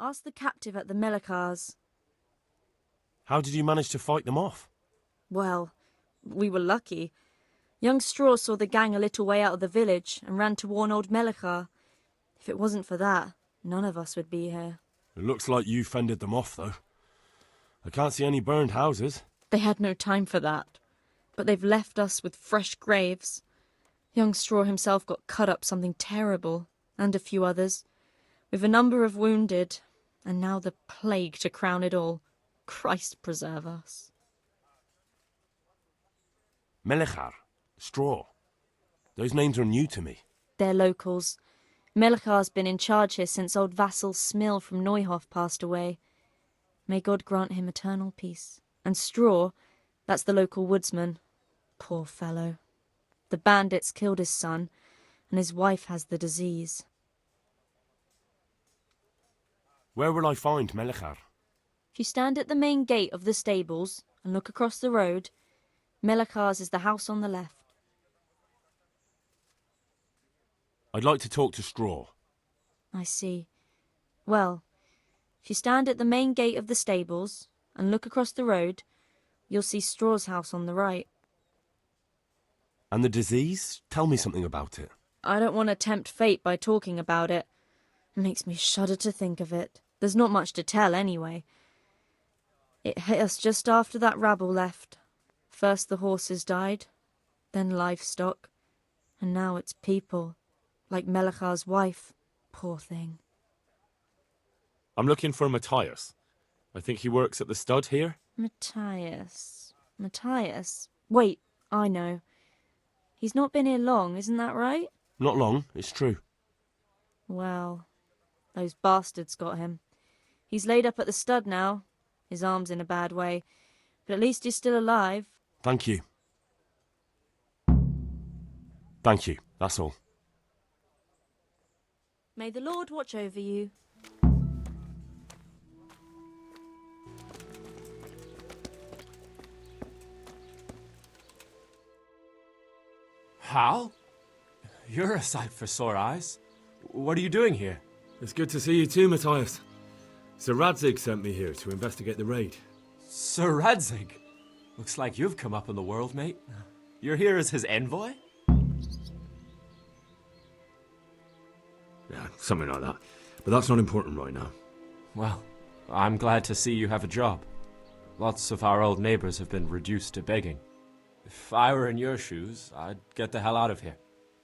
Ask the captive at the Melekars. How did you manage to fight them off? Well, we were lucky. Young Straw saw the gang a little way out of the village and ran to warn old Melekar. If it wasn't for that, none of us would be here. It looks like you fended them off, though. I can't see any burned houses. They had no time for that. But they've left us with fresh graves. Young Straw himself got cut up something terrible, and a few others, with a number of wounded, and now the plague to crown it all. Christ preserve us. Melekar, Straw. Those names are new to me. They're locals. Melekar's been in charge here since old vassal Smill from Neuhoff passed away. May God grant him eternal peace. And Straw, that's the local woodsman. Poor fellow. The bandits killed his son, and his wife has the disease. Where will I find Melekar? If you stand at the main gate of the stables and look across the road, Melekar's is the house on the left. I'd like to talk to Straw. I see. Well, if you stand at the main gate of the stables and look across the road, you'll see Straw's house on the right. And the disease? Tell me something about it. I don't want to tempt fate by talking about it. It makes me shudder to think of it. There's not much to tell anyway. It hit us just after that rabble left. First the horses died, then livestock, and now it's people, like Melekar's wife, poor thing. I'm looking for Matthias. I think he works at the stud here. Matthias. Wait, I know. He's not been here long, isn't that right? Not long, it's true. Well, those bastards got him. He's laid up at the stud now. His arm's in a bad way, but at least he's still alive. Thank you. Thank you, that's all. May the Lord watch over you. Hal? You're a sight for sore eyes. What are you doing here? It's good to see you too, Matthias. Sir Radzig sent me here to investigate the raid. Sir Radzig? Looks like you've come up in the world, mate. You're here as his envoy? Yeah, something like that. But that's not important right now. Well, I'm glad to see you have a job. Lots of our old neighbors have been reduced to begging. If I were in your shoes, I'd get the hell out of here.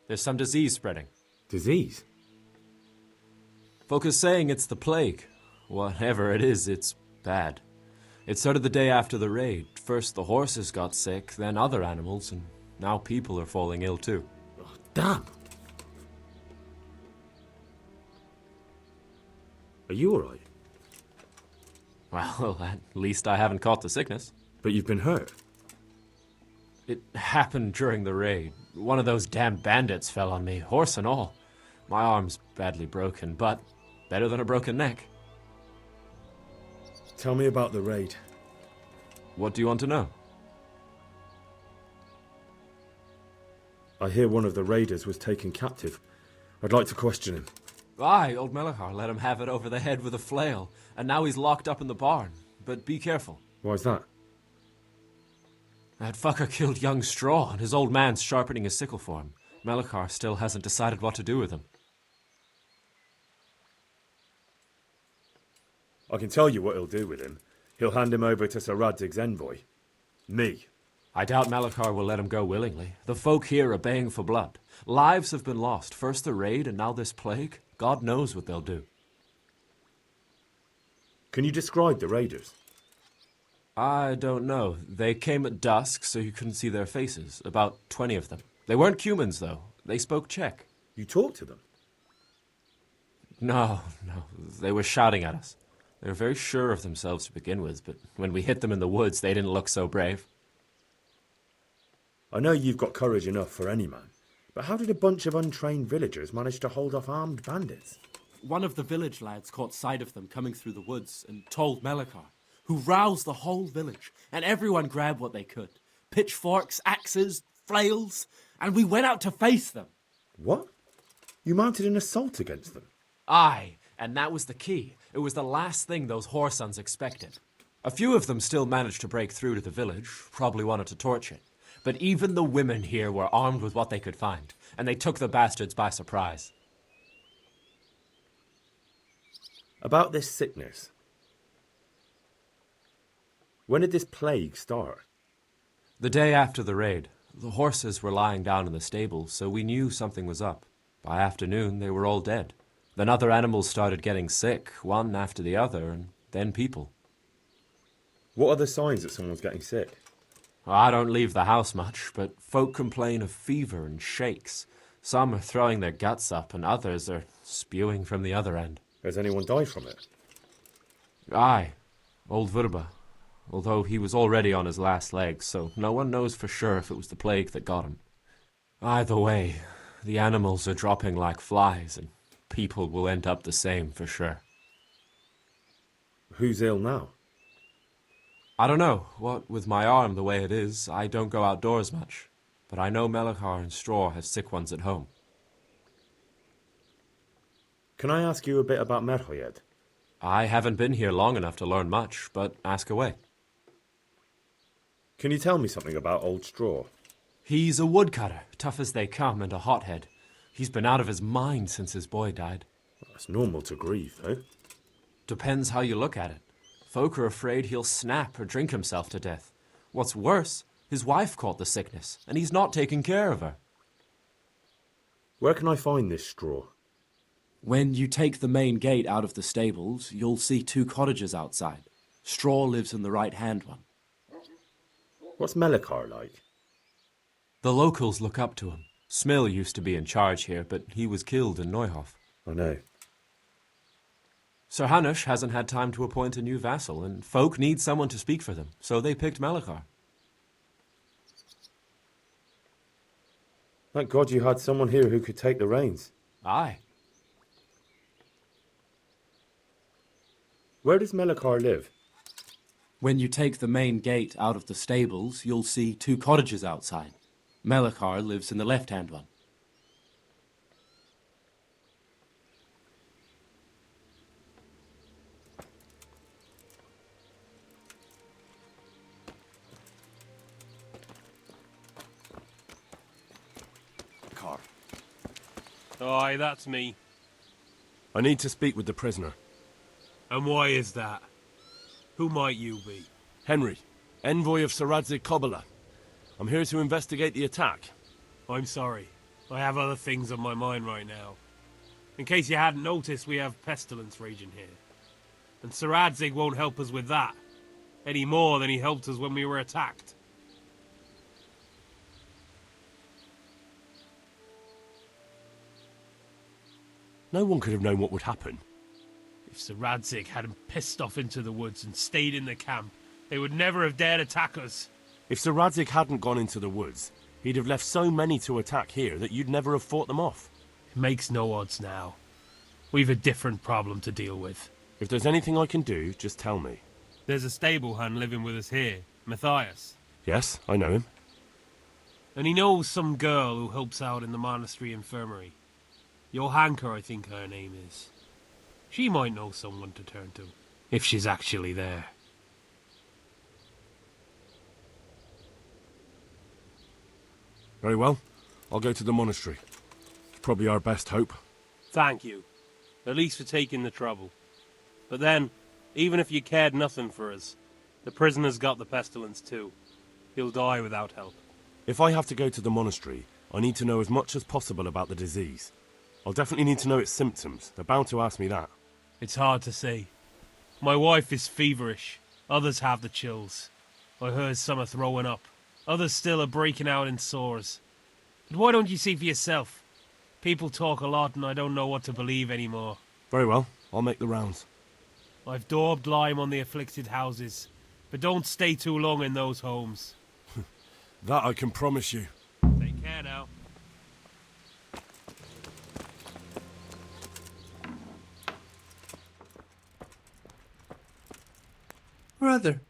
There's some disease spreading. Disease? Folk are saying it's the plague. Whatever it is, it's bad. It started the day after the raid. First the horses got sick, then other animals, and now people are falling ill too. Oh, damn! Are you alright? Well, at least I haven't caught the sickness. But you've been hurt? It happened during the raid. One of those damn bandits fell on me, horse and all. My arm's badly broken, but better than a broken neck. Tell me about the raid. What do you want to know? I hear one of the raiders was taken captive. I'd like to question him. Aye, old Melekar let him have it over the head with a flail, and now he's locked up in the barn. But be careful. Why's that? That fucker killed young Straw, and his old man's sharpening his sickle for him. Melekar still hasn't decided what to do with him. I can tell you what he'll do with him. He'll hand him over to Sir Radzig's envoy. Me. I doubt Melekar will let him go willingly. The folk here are baying for blood. Lives have been lost. First the raid, and now this plague. God knows what they'll do. Can you describe the raiders? I don't know. They came at dusk, so you couldn't see their faces. About 20 of them. They weren't humans, though. They spoke Czech. You talked to them? No. They were shouting at us. They were very sure of themselves to begin with, but when we hit them in the woods, they didn't look so brave. I know you've got courage enough for any man, but how did a bunch of untrained villagers manage to hold off armed bandits? One of the village lads caught sight of them coming through the woods and told Melekar, who roused the whole village, and everyone grabbed what they could. Pitchforks, axes, flails, and we went out to face them. What? You mounted an assault against them? Aye, And that was the key. It was the last thing those whoresons expected. A few of them still managed to break through to the village, probably wanted to torch it. But even the women here were armed with what they could find, and they took the bastards by surprise. About this sickness. When did this plague start? The day after the raid, the horses were lying down in the stable, so we knew something was up. By afternoon, they were all dead. Then other animals started getting sick, one after the other, and then people. What are the signs that someone's getting sick? I don't leave the house much, but folk complain of fever and shakes. Some are throwing their guts up, and others are spewing from the other end. Has anyone died from it? Aye, old Vurba. Although he was already on his last legs, so no one knows for sure if it was the plague that got him. Either way, the animals are dropping like flies, and people will end up the same for sure. Who's ill now? I don't know. What with my arm the way it is, I don't go outdoors much. But I know Melekar and Straw have sick ones at home. Can I ask you a bit about Meorgoєді? I haven't been here long enough to learn much, but ask away. Can you tell me something about Old Straw? He's a woodcutter, tough as they come, and a hothead. He's been out of his mind since his boy died. That's normal to grieve, though. Depends how you look at it. Folk are afraid he'll snap or drink himself to death. What's worse, his wife caught the sickness, and he's not taking care of her. Where can I find this Straw? When you take the main gate out of the stables, you'll see 2 cottages outside. Straw lives in the right-hand one. What's Melekar like? The locals look up to him. Smill used to be in charge here, but he was killed in Neuhof. I know. Sir Hanush hasn't had time to appoint a new vassal, and folk need someone to speak for them, so they picked Melekar. Thank God you had someone here who could take the reins. Aye. Where does Melekar live? When you take the main gate out of the stables, you'll see 2 cottages outside. Melekar lives in the left-hand one. Car. Aye, that's me. I need to speak with the prisoner. And why is that? Who might you be? Henry, envoy of Saradzik Kobala. I'm here to investigate the attack. I'm sorry. I have other things on my mind right now. In case you hadn't noticed, we have pestilence raging here. And Saradzik won't help us with that. Any more than he helped us when we were attacked. No one could have known what would happen. If Saradzik hadn't pissed off into the woods and stayed in the camp, they would never have dared attack us. If Saradzik hadn't gone into the woods, he'd have left so many to attack here that you'd never have fought them off. It makes no odds now. We've a different problem to deal with. If there's anything I can do, just tell me. There's a stable hand living with us here, Matthias. Yes, I know him. And he knows some girl who helps out in the monastery infirmary. Johanka, I think her name is. She might know someone to turn to, if she's actually there. Very well. I'll go to the monastery. It's probably our best hope. Thank you. At least for taking the trouble. But then, even if you cared nothing for us, the prisoner's got the pestilence too. He'll die without help. If I have to go to the monastery, I need to know as much as possible about the disease. I'll definitely need to know its symptoms. They're bound to ask me that. It's hard to say. My wife is feverish. Others have the chills. I heard some are throwing up. Others still are breaking out in sores. But why don't you see for yourself? People talk a lot and I don't know what to believe anymore. Very well. I'll make the rounds. I've daubed lime on the afflicted houses. But don't stay too long in those homes. That I can promise you. Take care now. Brother,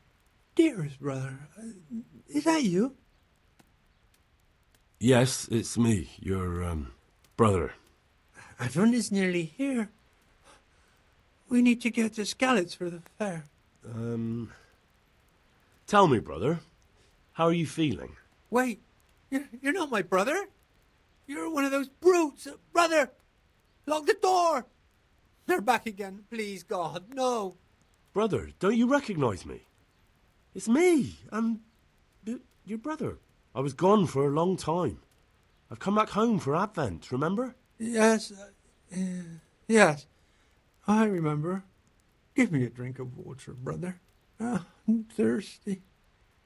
dearest brother, is that you? Yes, it's me, your, brother. Everyone is nearly here. We need to get to Skalitz for the fair. Tell me, brother, how are you feeling? Wait, you're not my brother? You're one of those brutes. Brother, lock the door. They're back again. Please, God, no. Brother, don't you recognize me? It's me, your brother. I was gone for a long time. I've come back home for Advent, remember? Yes, yes, I remember. Give me a drink of water, brother. I'm thirsty,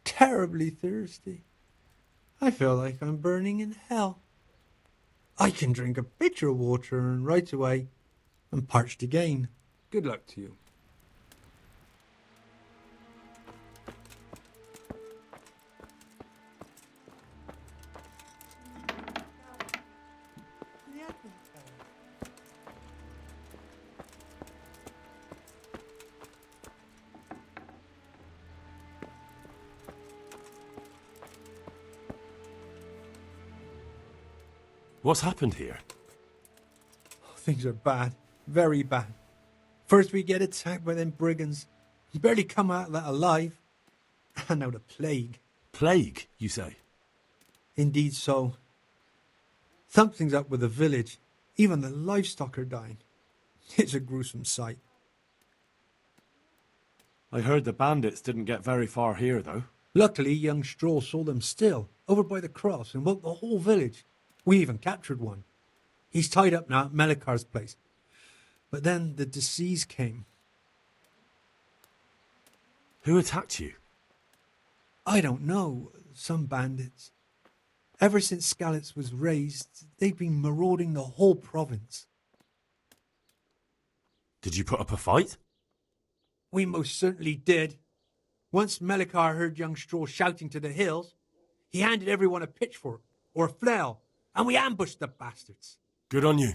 terribly thirsty. I feel like I'm burning in hell. I can drink a pitcher of water and right away I'm parched again. Good luck to you. What's happened here? Things are bad, very bad. First we get attacked by them brigands. Barely come out of that alive. And now the plague. Plague, you say? Indeed so. Something's up with the village. Even the livestock are dying. It's a gruesome sight. I heard the bandits didn't get very far here, though. Luckily, young Stroll saw them still, over by the cross, and woke the whole village. We even captured one. He's tied up now at Melikar's place. But then the disease came. Who attacked you? I don't know. Some bandits. Ever since Skalitz was raised, they've been marauding the whole province. Did you put up a fight? We most certainly did. Once Melikar heard young Stroll shouting to the hills, he handed everyone a pitchfork or a flail, and we ambushed the bastards. Good on you.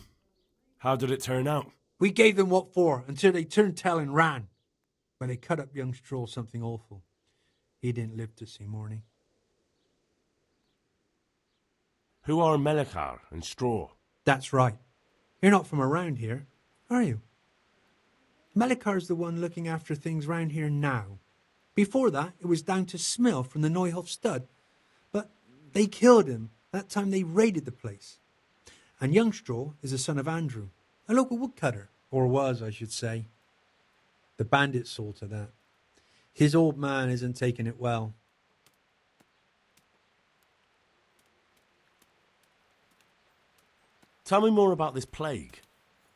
How did it turn out? We gave them what for until they turned tail and ran. But they cut up young Stroll something awful. He didn't live to see morning. Who are Melikar and Straw? That's right. You're not from around here, are you? Melikar's the one looking after things round here now. Before that, it was down to Smill from the Neuhof stud. But they killed him that time they raided the place. And young Straw is the son of Andrew, a local woodcutter, or was, I should say. The bandits saw to that. His old man isn't taking it well. Tell me more about this plague.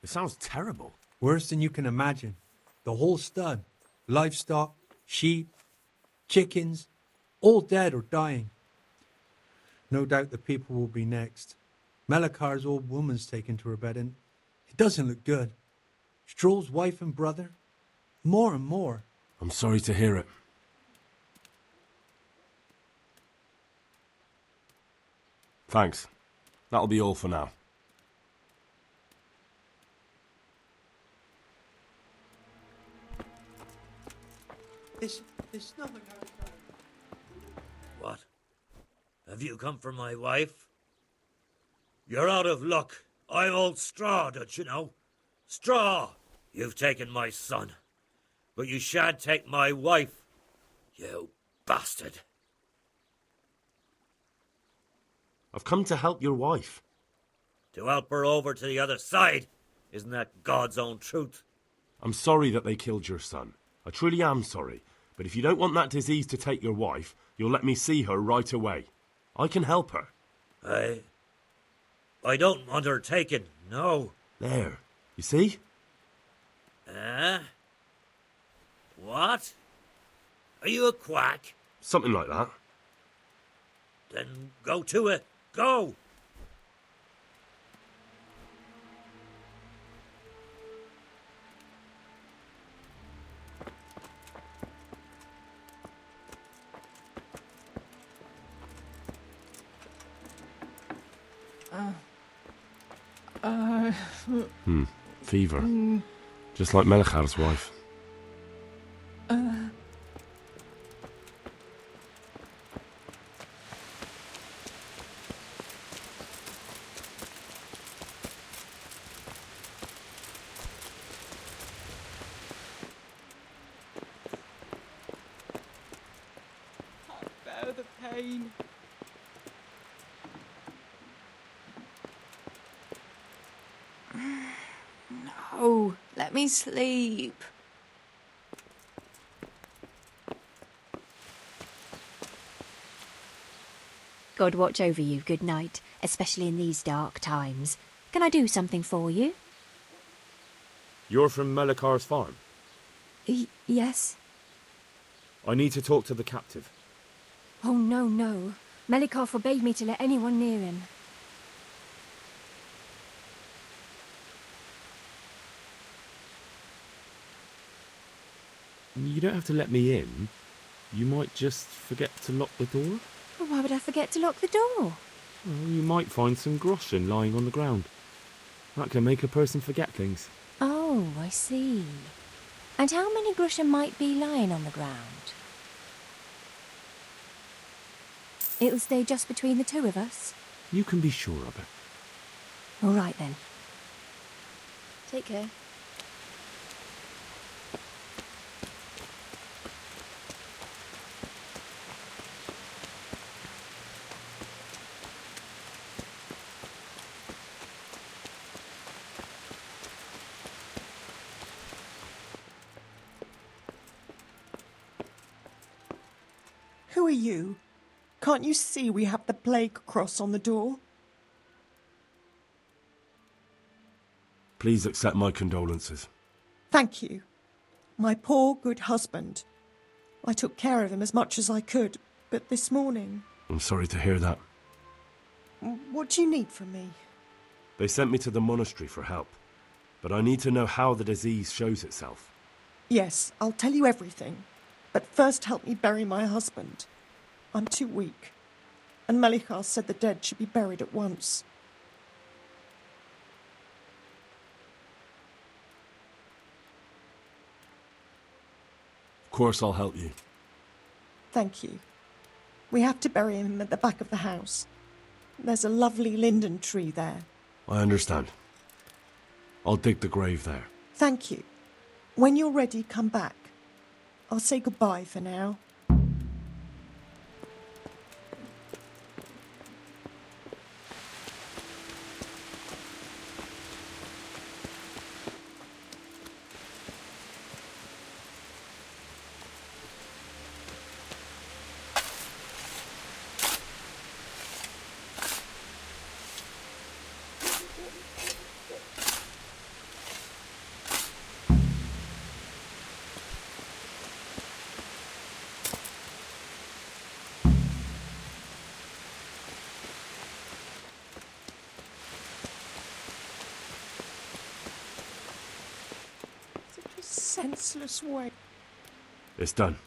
It sounds terrible. Worse than you can imagine. The whole stud, livestock, sheep, chickens, all dead or dying. No doubt the people will be next. Melikar's old woman's taken to her bed, and it doesn't look good. Stroll's wife and brother, more and more. I'm sorry to hear it. Thanks. That'll be all for now. There's nothing outside. What? Have you come for my wife? You're out of luck. I'm old Straw, don't you know? Straw! You've taken my son. But you shan't take my wife. You bastard. I've come to help your wife. To help her over to the other side. Isn't that God's own truth? I'm sorry that they killed your son. I truly am sorry. But if you don't want that disease to take your wife, you'll let me see her right away. I can help her. I don't want her taken, no. There. You see? What? Are you a quack? Something like that. Then go to it. Go! Fever. Just like Melikar's wife. rain. No, let me sleep. God watch over you, good night, especially in these dark times. Can I do something for you? You're from Melikar's farm? Yes. I need to talk to the captive. Oh, no, no. Melikar forbade me to let anyone near him. You don't have to let me in. You might just forget to lock the door. Well, why would I forget to lock the door? Well, you might find some groschen lying on the ground. That can make a person forget things. Oh, I see. And how many groschen might be lying on the ground? It'll stay just between the two of us? You can be sure of it. All right, then. Take care. Who are you? Can't you see we have the plague cross on the door? Please accept my condolences. Thank you. My poor, good husband. I took care of him as much as I could, but this morning... I'm sorry to hear that. What do you need from me? They sent me to the monastery for help, but I need to know how the disease shows itself. Yes, I'll tell you everything. But first help me bury my husband. I'm too weak. And Melikar said the dead should be buried at once. Of course I'll help you. Thank you. We have to bury him at the back of the house. There's a lovely linden tree there. I understand. I'll dig the grave there. Thank you. When you're ready, come back. I'll say goodbye for now. Senseless way. It's done.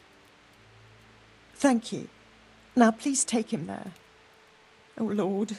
Thank you. Now please take him there. Oh, Lord.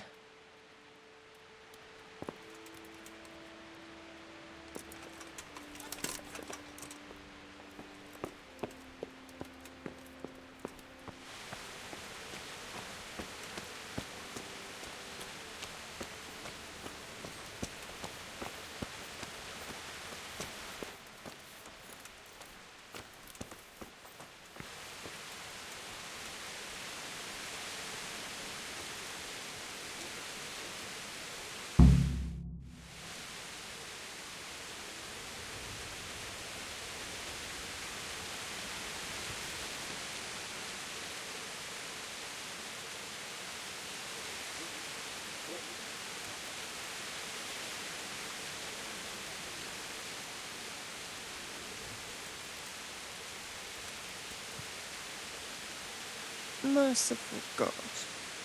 Merciful God,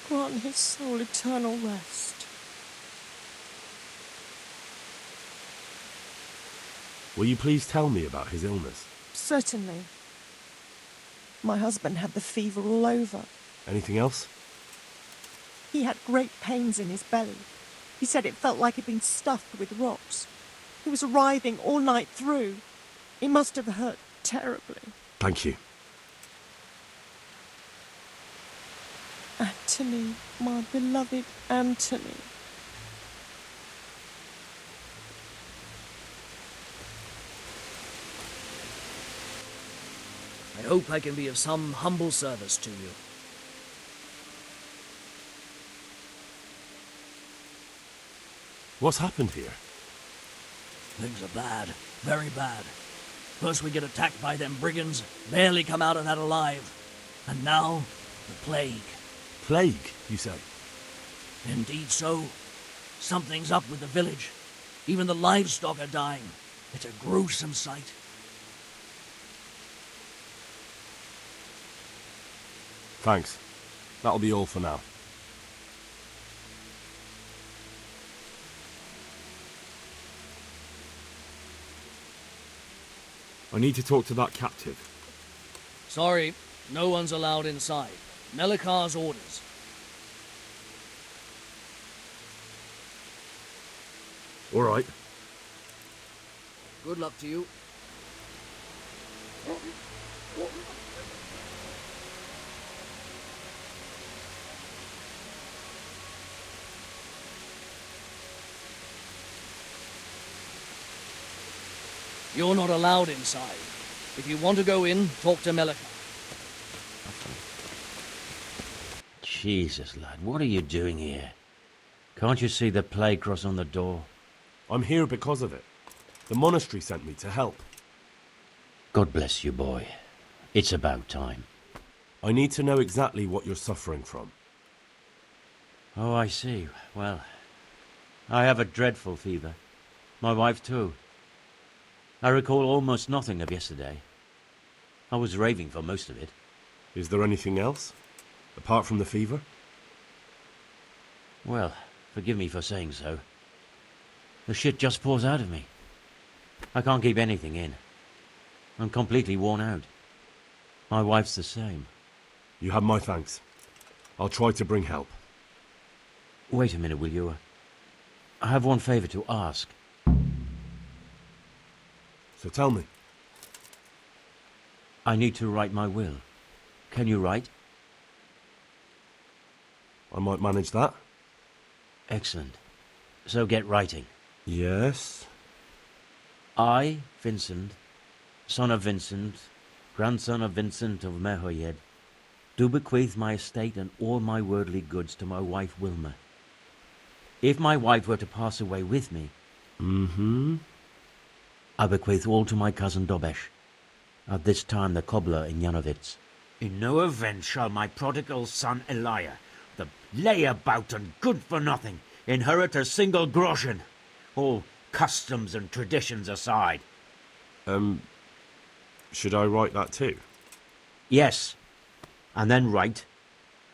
grant his soul eternal rest. Will you please tell me about his illness? Certainly. My husband had the fever all over. Anything else? He had great pains in his belly. He said it felt like he'd been stuffed with rocks. He was writhing all night through. It must have hurt terribly. Thank you. Anthony, my beloved Anthony. I hope I can be of some humble service to you. What's happened here? Things are bad. Very bad. First we get attacked by them brigands, barely come out of that alive. And now, the plague. Plague, you say? Indeed so. Something's up with the village. Even the livestock are dying. It's a gruesome sight. Thanks. That'll be all for now. I need to talk to that captive. Sorry, no one's allowed inside. Melikar's orders. All right. Good luck to you. You're not allowed inside. If you want to go in, talk to Melikar. Jesus, lad, what are you doing here? Can't you see the plague cross on the door? I'm here because of it. The monastery sent me to help. God bless you, boy. It's about time. I need to know exactly what you're suffering from. Oh, I see. Well, I have a dreadful fever. My wife, too. I recall almost nothing of yesterday. I was raving for most of it. Is there anything else? Apart from the fever? Well, forgive me for saying so. The shit just pours out of me. I can't keep anything in. I'm completely worn out. My wife's the same. You have my thanks. I'll try to bring help. Wait a minute, will you? I have one favor to ask. So tell me. I need to write my will. Can you write? I might manage that. Excellent. So get writing. Yes? I, Vincent, son of Vincent, grandson of Vincent of Meorgоєді, do bequeath my estate and all my worldly goods to my wife Wilma. If my wife were to pass away with me, I bequeath all to my cousin Dobesh, at this time the cobbler in Janovitz. In no event shall my prodigal son Elia, the layabout and good-for-nothing, inherit a single groschen, all customs and traditions aside. Should I write that too? Yes, and then write,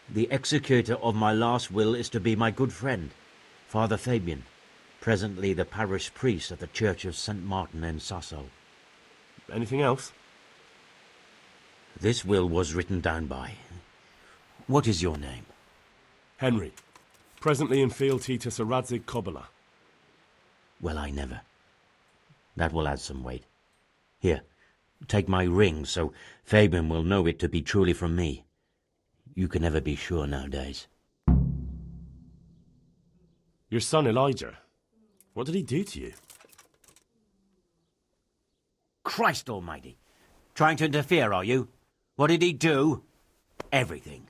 the executor of my last will is to be my good friend, Father Fabian, presently the parish priest at the Church of St. Martin in Sasso. Anything else? This will was written down by. What is your name? Henry. Presently in fealty to Sir Radzig Kobyla. Well, I never. That will add some weight. Here, take my ring so Fabian will know it to be truly from me. You can never be sure nowadays. Your son Elijah. What did he do to you? Christ almighty! Trying to interfere, are you? What did he do? Everything.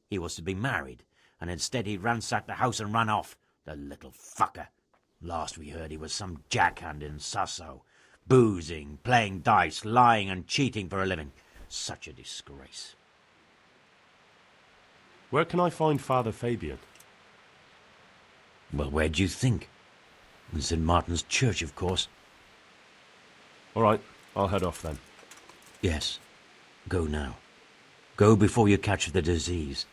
He was to be married, and instead he ransacked the house and ran off. The little fucker. Last we heard he was some jackhand in Sasso. Boozing, playing dice, lying and cheating for a living. Such a disgrace. Where can I find Father Fabian? Well, where do you think? In St. Martin's Church, of course. All right, I'll head off then. Yes. Go now. Go before you catch the disease.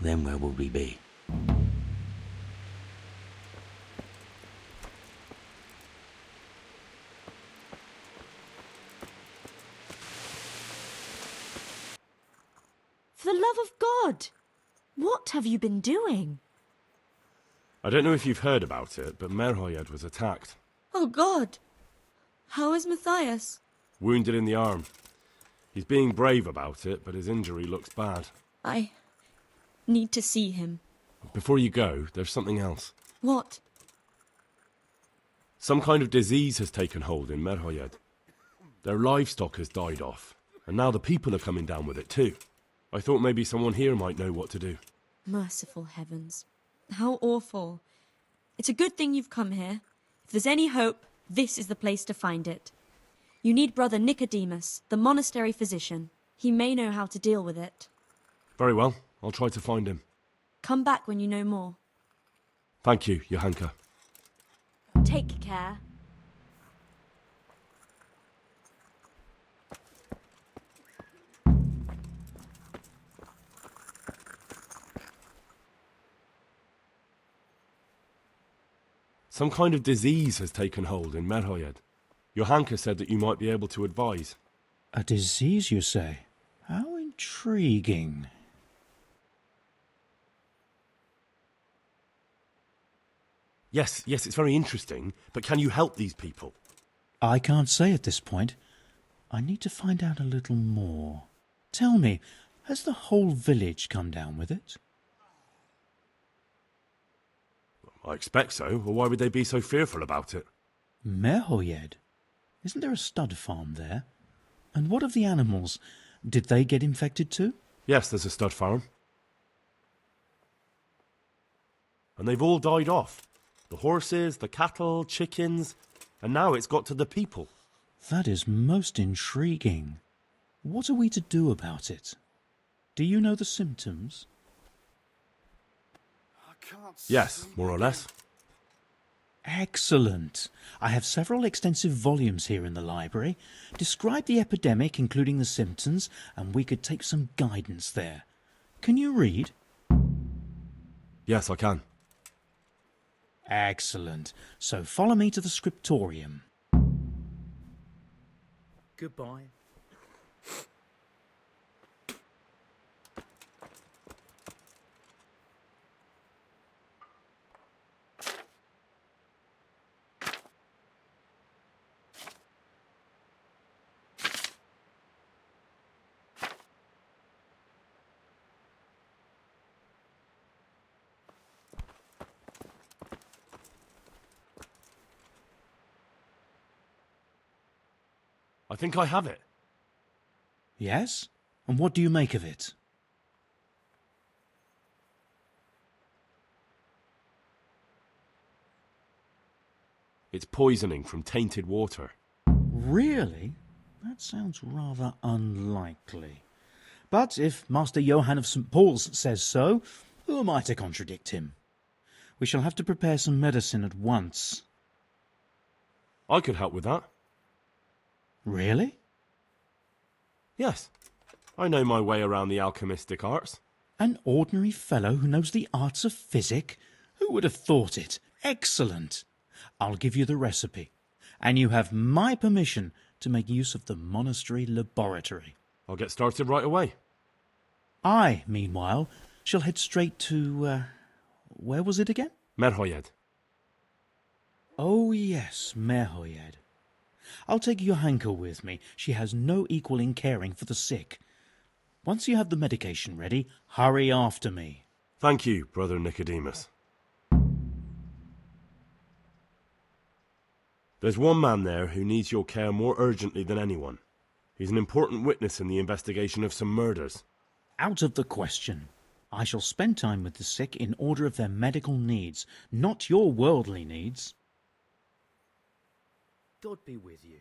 Then where will we be? For the love of God! What have you been doing? I don't know if you've heard about it, but Meorgоєді was attacked. Oh, God! How is Matthias? Wounded in the arm. He's being brave about it, but his injury looks bad. I need to see him. Before you go, there's something else. What? Some kind of disease has taken hold in Meorgоєді. Their livestock has died off, and now the people are coming down with it too. I thought maybe someone here might know what to do. Merciful heavens. How awful. It's a good thing you've come here. If there's any hope, this is the place to find it. You need Brother Nicodemus, the monastery physician. He may know how to deal with it. Very well. I'll try to find him. Come back when you know more. Thank you, Johanka. Take care. Some kind of disease has taken hold in Meorgoєді. Johanka said that you might be able to advise. A disease, you say? How intriguing. Yes, it's very interesting, but can you help these people? I can't say at this point. I need to find out a little more. Tell me, has the whole village come down with it? I expect so, or why would they be so fearful about it? Meorgоєді? Isn't there a stud farm there? And what of the animals? Did they get infected too? Yes, there's a stud farm. And they've all died off. The horses, the cattle, chickens, and now it's got to the people. That is most intriguing. What are we to do about it? Do you know the symptoms? Yes, more or less. Excellent. I have several extensive volumes here in the library. Describe the epidemic, including the symptoms, and we could take some guidance there. Can you read? Yes, I can. Excellent. So follow me to the scriptorium. Goodbye. I think I have it. Yes? And what do you make of it? It's poisoning from tainted water. Really? That sounds rather unlikely. But if Master Johann of St. Paul's says so, who am I to contradict him? We shall have to prepare some medicine at once. I could help with that. Really? Yes. I know my way around the alchemistic arts. An ordinary fellow who knows the arts of physic? Who would have thought it? Excellent. I'll give you the recipe. And you have my permission to make use of the monastery laboratory. I'll get started right away. I, meanwhile, shall head straight to, where was it again? Meorgоєді. Oh, yes, Meorgоєді. I'll take Johanka with me. She has no equal in caring for the sick. Once you have the medication ready, hurry after me. Thank you, Brother Nicodemus. There's one man there who needs your care more urgently than anyone. He's an important witness in the investigation of some murders. Out of the question. I shall spend time with the sick in order of their medical needs, not your worldly needs. God be with you.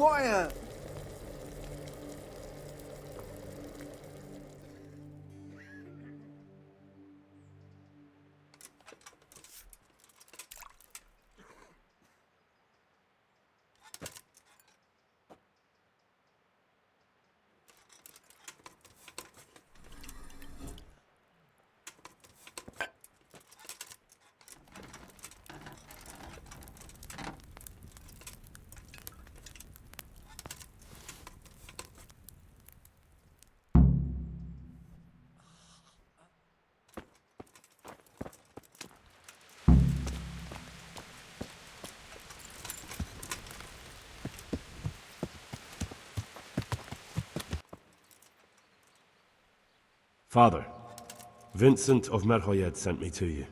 quiet! Father, Vincent of Meorgoєді sent me to you.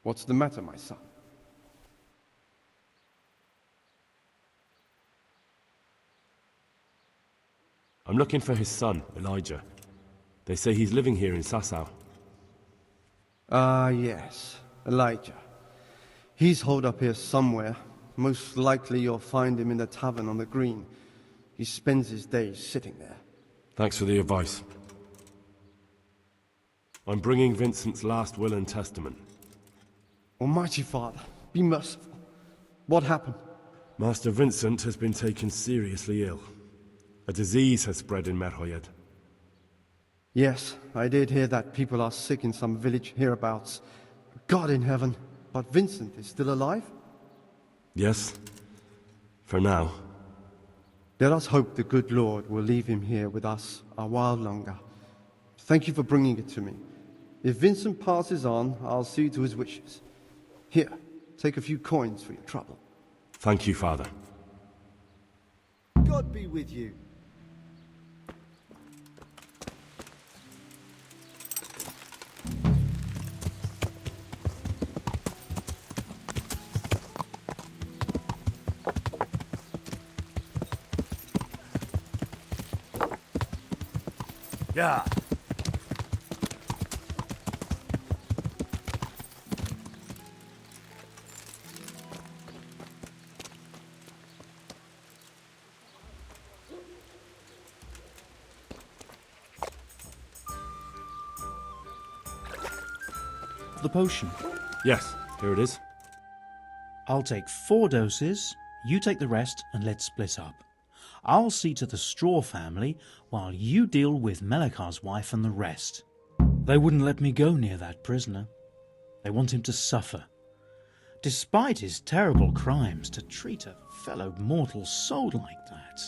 What's the matter, my son? I'm looking for his son, Elijah. They say he's living here in Sasau. Ah, yes, Elijah. He's holed up here somewhere. Most likely you'll find him in the tavern on the green. He spends his days sitting there. Thanks for the advice. I'm bringing Vincent's last will and testament. Almighty Father, be merciful. What happened? Master Vincent has been taken seriously ill. A disease has spread in Meorgоєді. Yes, I did hear that people are sick in some village hereabouts. God in heaven, but Vincent is still alive? Yes, for now. Let us hope the good Lord will leave him here with us a while longer. Thank you for bringing it to me. If Vincent passes on, I'll see to his wishes. Here, take a few coins for your trouble. Thank you, Father. God be with you. Yeah. The potion. Yes, here it is. I'll take 4 doses, you take the rest, and let's split up. I'll see to the Straw family, while you deal with Melikar's wife and the rest. They wouldn't let me go near that prisoner. They want him to suffer. Despite his terrible crimes, to treat a fellow mortal soul like that.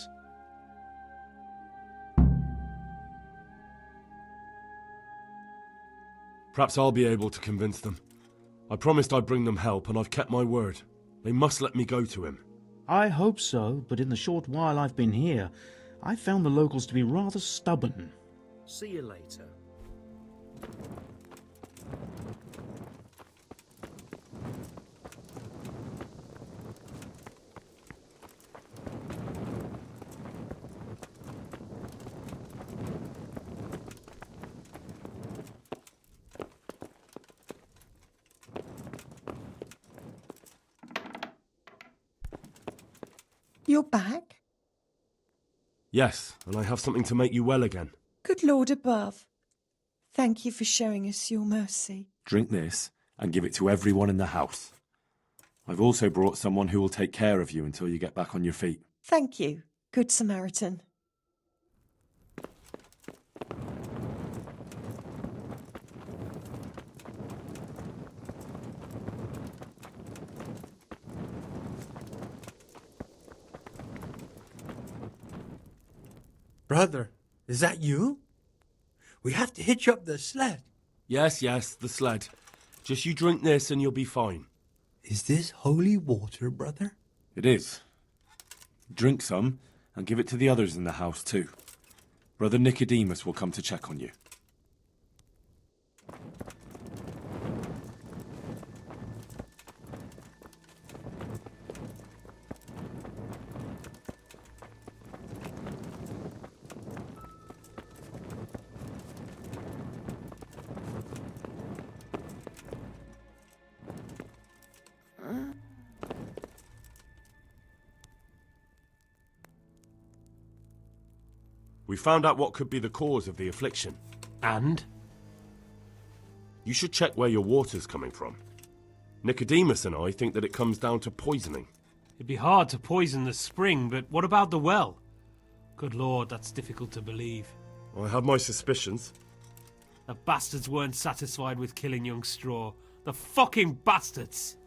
Perhaps I'll be able to convince them. I promised I'd bring them help, and I've kept my word. They must let me go to him. I hope so, but in the short while I've been here, I've found the locals to be rather stubborn. See you later. You're back? Yes, and I have something to make you well again. Good Lord above. Thank you for showing us your mercy. Drink this and give it to everyone in the house. I've also brought someone who will take care of you until you get back on your feet. Thank you, Good Samaritan. Brother, is that you? We have to hitch up the sled. Yes, the sled. Just you drink this and you'll be fine. Is this holy water, brother? It is. Drink some and give it to the others in the house too. Brother Nicodemus will come to check on you. We found out what could be the cause of the affliction. And? You should check where your water's coming from. Nicodemus and I think that it comes down to poisoning. It'd be hard to poison the spring, but what about the well? Good Lord, that's difficult to believe. I have my suspicions. The bastards weren't satisfied with killing young Straw. The fucking bastards!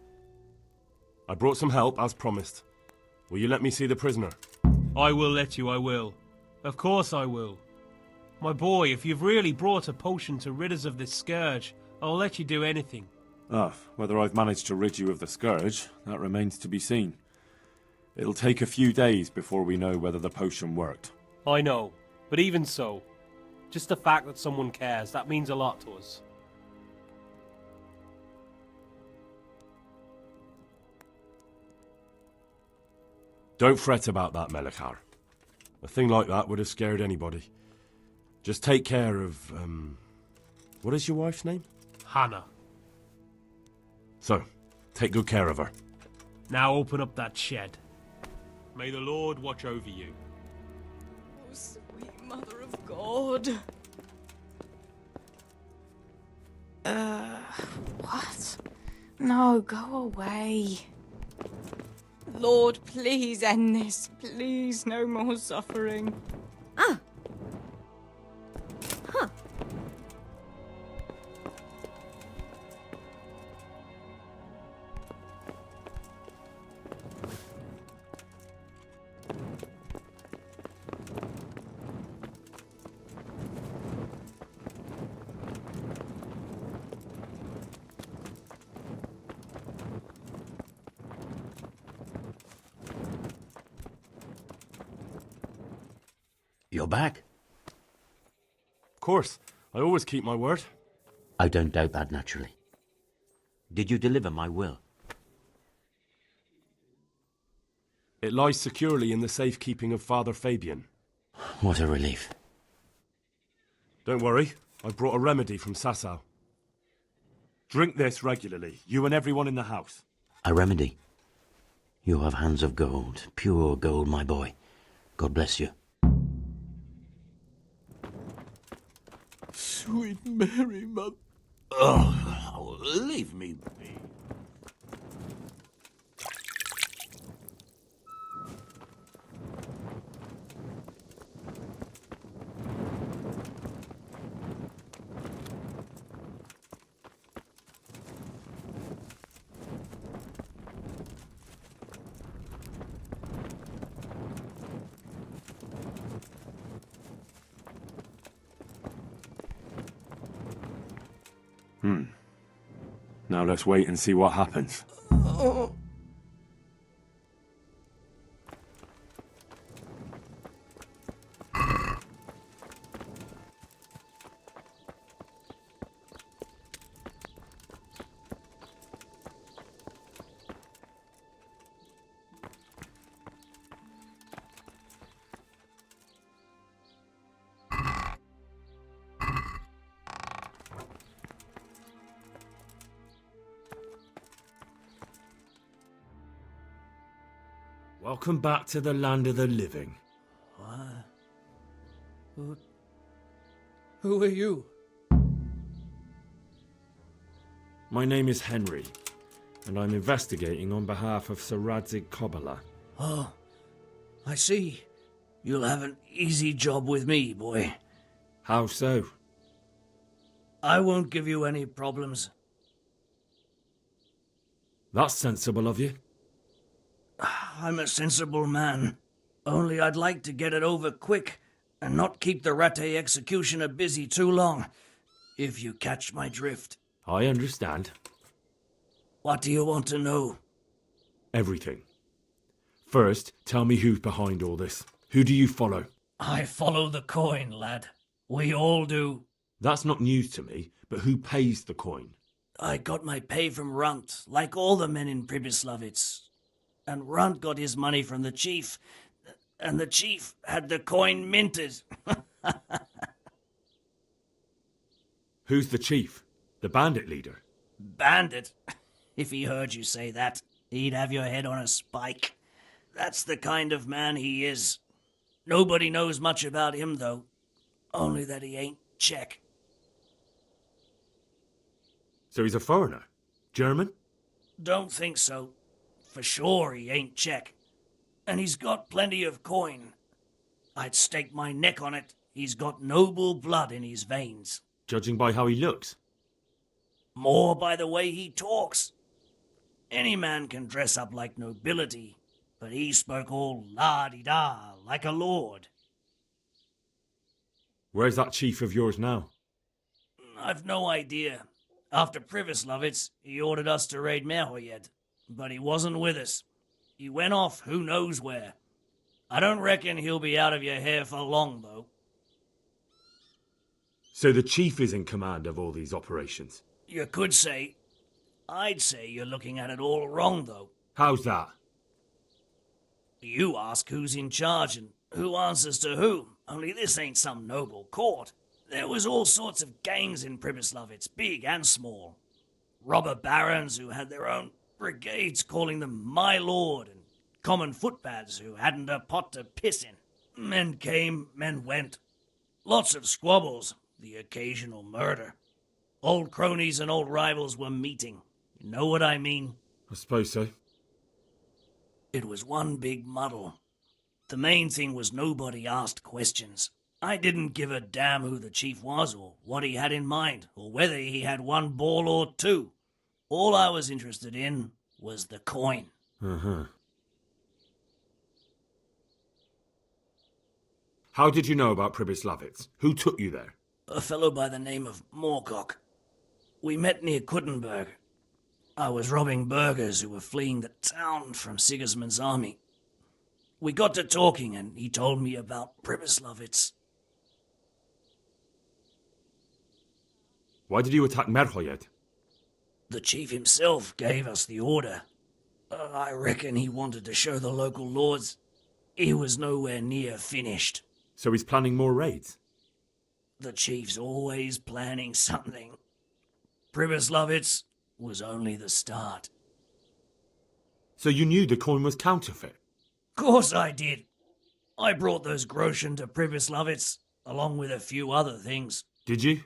I brought some help, as promised. Will you let me see the prisoner? I will let you, I will. Of course I will. My boy, if you've really brought a potion to rid us of this scourge, I'll let you do anything. Ah, whether I've managed to rid you of the scourge, that remains to be seen. It'll take a few days before we know whether the potion worked. I know, but even so, just the fact that someone cares, that means a lot to us. Don't fret about that, Melikar. A thing like that would have scared anybody. Just take care of, what is your wife's name? Hannah. So, take good care of her. Now open up that shed. May the Lord watch over you. Oh, sweet Mother of God. What? No, go away. Lord, please end this. Please, no more suffering. Ah! Huh. You're back? Of course. I always keep my word. I don't doubt that, naturally. Did you deliver my will? It lies securely in the safekeeping of Father Fabian. What a relief. Don't worry. I brought a remedy from Sasau. Drink this regularly, you and everyone in the house. A remedy? You have hands of gold, pure gold, my boy. God bless you. Sweet Mary, Mother. Oh, leave me be. Now let's wait and see what happens. Oh. Welcome back to the land of the living. What? Who are you? My name is Henry, and I'm investigating on behalf of Sir Radzig Kobyla. Oh, I see. You'll have an easy job with me, boy. How so? I won't give you any problems. That's sensible of you. I'm a sensible man. Only I'd like to get it over quick and not keep the Rattay executioner busy too long, if you catch my drift. I understand. What do you want to know? Everything. First, tell me who's behind all this. Who do you follow? I follow the coin, lad. We all do. That's not news to me, but who pays the coin? I got my pay from Runt, like all the men in Pribyslavitz. And Runt got his money from the chief, and the chief had the coin minted. Who's the chief? The bandit leader? Bandit? If he heard you say that, he'd have your head on a spike. That's the kind of man he is. Nobody knows much about him, though. Only that he ain't Czech. So he's a foreigner? German? Don't think so. For sure he ain't Czech. And he's got plenty of coin. I'd stake my neck on it. He's got noble blood in his veins. Judging by how he looks? More by the way he talks. Any man can dress up like nobility, but he spoke all la-di-da, like a lord. Where's that chief of yours now? I've no idea. After Privislavitz, he ordered us to raid Meorgоєді, but he wasn't with us. He went off who knows where. I don't reckon he'll be out of your hair for long, though. So the chief is in command of all these operations? You could say. I'd say you're looking at it all wrong, though. How's that? You ask who's in charge and who answers to whom, only this ain't some noble court. There was all sorts of gangs in Privislavitz, big and small. Robber barons who had their own brigades calling them my lord, and common footpads who hadn't a pot to piss in. Men came, men went. Lots of squabbles, the occasional murder. Old cronies and old rivals were meeting. You know what I mean? I suppose so. It was one big muddle. The main thing was nobody asked questions. I didn't give a damn who the chief was, or what he had in mind, or whether he had one ball or two. All I was interested in was the coin. Uh-huh. How did you know about Privislavitz? Who took you there? A fellow by the name of Morkok. We met near Kuttenberg. I was robbing burghers who were fleeing the town from Sigismund's army. We got to talking, and he told me about Privislavitz. Why did you attack Meorgоєді? The chief himself gave us the order. I reckon he wanted to show the local lords he was nowhere near finished. So he's planning more raids? The chief's always planning something. Privislavitz was only the start. So you knew the coin was counterfeit? Course I did. I brought those groschen to Privislavitz, along with a few other things. Did you?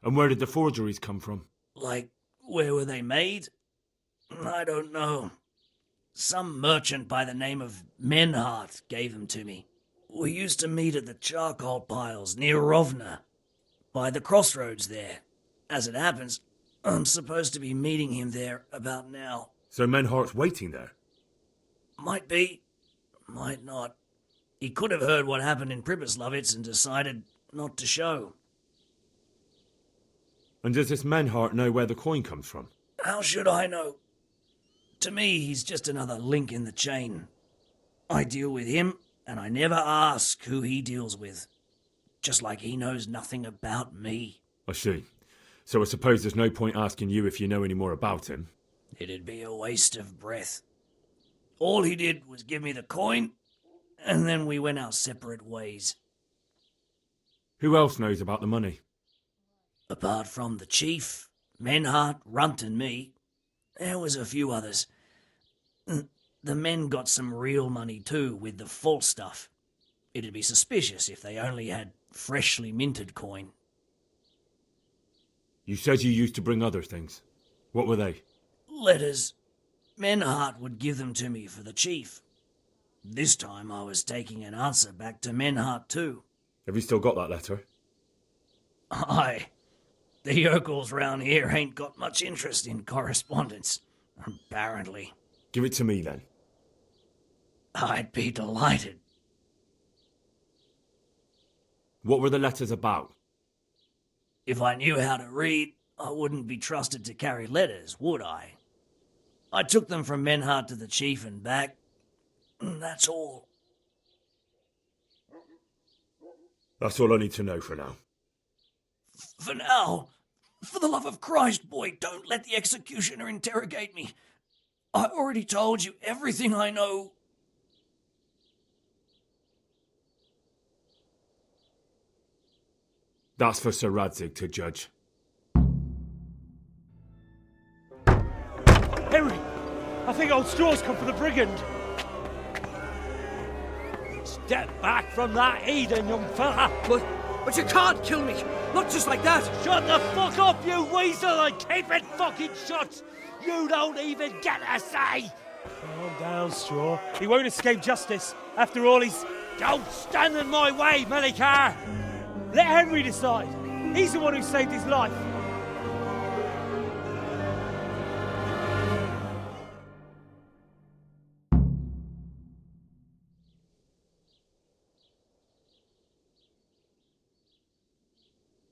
And where did the forgeries come from? Like, where were they made? I don't know. Some merchant by the name of Menhart gave them to me. We used to meet at the charcoal piles near Rovna, by the crossroads there. As it happens, I'm supposed to be meeting him there about now. So Menhart's waiting there? Might be, might not. He could have heard what happened in Privislavitz and decided not to show. And does this Menhart know where the coin comes from? How should I know? To me, he's just another link in the chain. I deal with him, and I never ask who he deals with. Just like he knows nothing about me. I see. So I suppose there's no point asking you if you know any more about him. It'd be a waste of breath. All he did was give me the coin, and then we went our separate ways. Who else knows about the money? Apart from the chief, Menhart, Runt and me, there was a few others. The men got some real money too, with the false stuff. It'd be suspicious if they only had freshly minted coin. You said you used to bring other things. What were they? Letters. Menhart would give them to me for the chief. This time I was taking an answer back to Menhart too. Have you still got that letter? Aye. The yokels round here ain't got much interest in correspondence, apparently. Give it to me then. I'd be delighted. What were the letters about? If I knew how to read, I wouldn't be trusted to carry letters, would I? I took them from Menhart to the chief and back. That's all. That's all I need to know for now. For now, for the love of Christ, boy, don't let the executioner interrogate me. I already told you everything I know. That's for Sir Radzig to judge. Henry! I think old Straw's come for the brigand! It's Get back from that Eden, young fella! But you can't kill me! Not just like that! Shut the fuck up, you weasel, and keep it fucking shut! You don't even get a say! Calm down, Straw. He won't escape justice. After all, he's... Don't stand in my way, Melikar! Let Henry decide. He's the one who saved his life.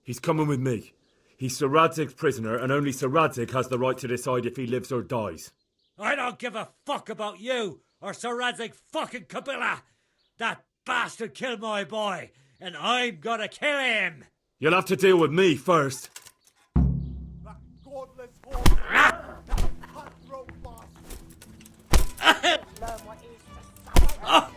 He's coming with me. He's Sir Radzig's prisoner, and only Sir Radzig has the right to decide if he lives or dies. I don't give a fuck about you or Sir Radzig fucking Kabila! That bastard killed my boy, and I'm gonna kill him! You'll have to deal with me first. That godless horse! That cutthroat bastard! Learn what is to suffer.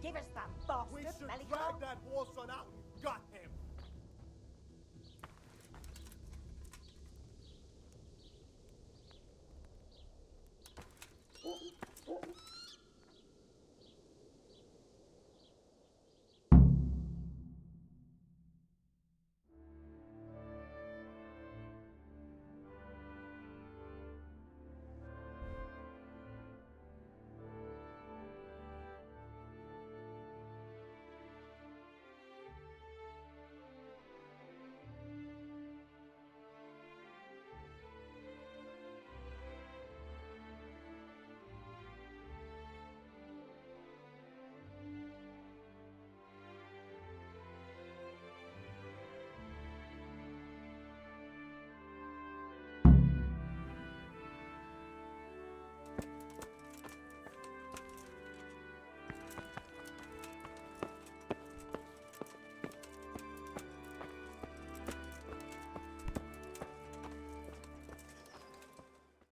Give us that bastard, We should drag that horse on out and gut